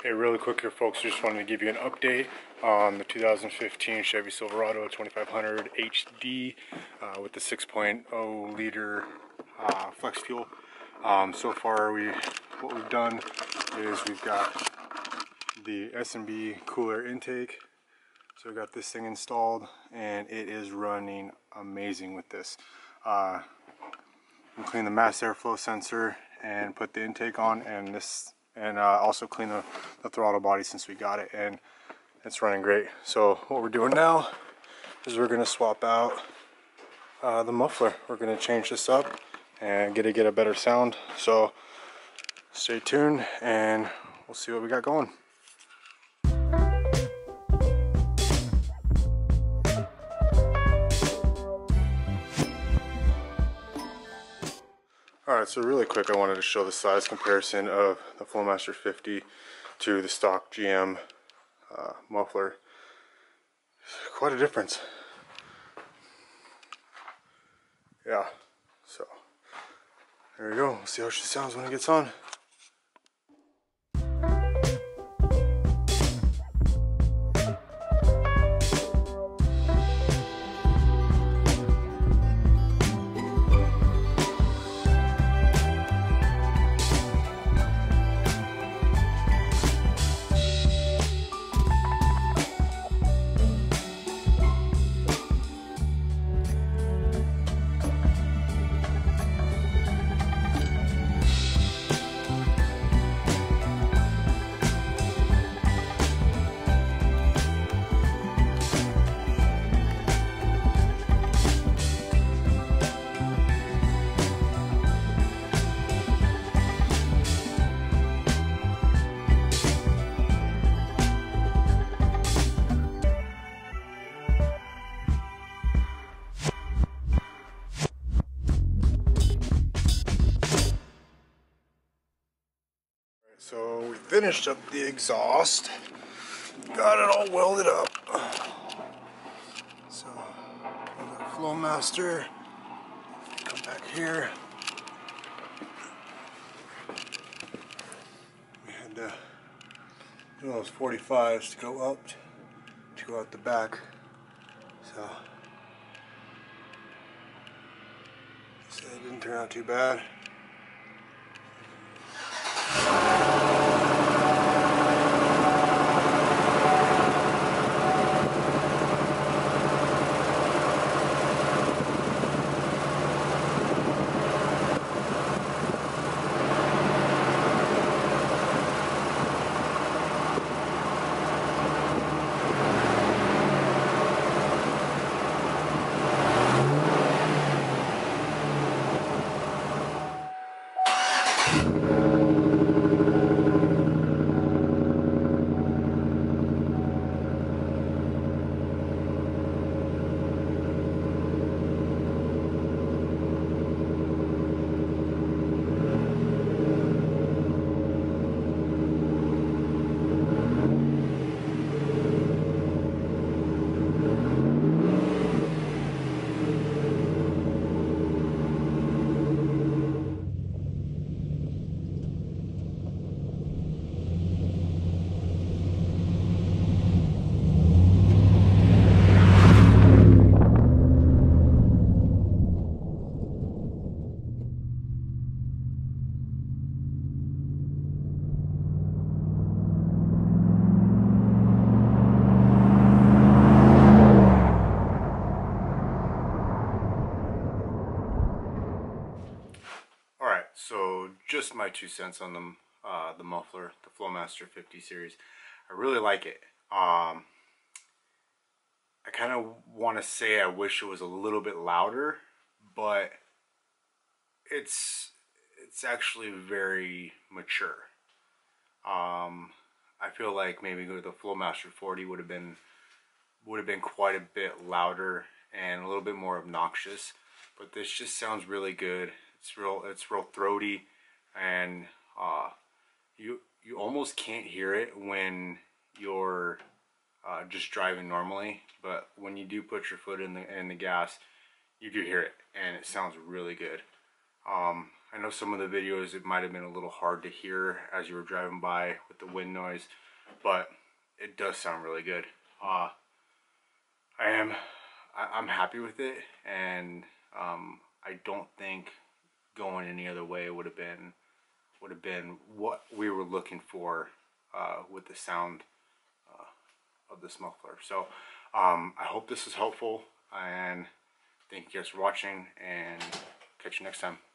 Hey, really quick here, folks. Just wanted to give you an update on the 2015 Chevy Silverado 2500 HD with the 6.0 liter flex fuel. So far, what we've done is we've got the S&B cooler intake. So we got this thing installed, and it is running amazing with this. We clean the mass airflow sensor and put the intake on, and also clean the throttle body since we got it, and it's running great. So what we're doing now is we're going to swap out the muffler. We're going to change this up and get a better sound. So stay tuned and we'll see what we got going. Alright, so really quick, I wanted to show the size comparison of the Flowmaster 50 to the stock GM muffler. Quite a difference. Yeah, so there we go. We'll see how she sounds when it gets on. So we finished up the exhaust, got it all welded up. So we got Flowmaster, come back here. We had to do those 45s to go out the back. So it didn't turn out too bad. So just my 2 cents on the muffler, the Flowmaster 50 series. I really like it. I kind of want to say I wish it was a little bit louder, but it's actually very mature. I feel like maybe the Flowmaster 40 would have been quite a bit louder and a little bit more obnoxious, but this just sounds really good. It's real throaty, and you almost can't hear it when you're just driving normally, but when you do put your foot in the gas, you do hear it, and it sounds really good. I know some of the videos it might have been a little hard to hear as you were driving by with the wind noise, but it does sound really good. I'm happy with it, and I don't think going any other way would have been what we were looking for with the sound of this muffler. So I hope this is helpful, and thank you guys for watching, and catch you next time.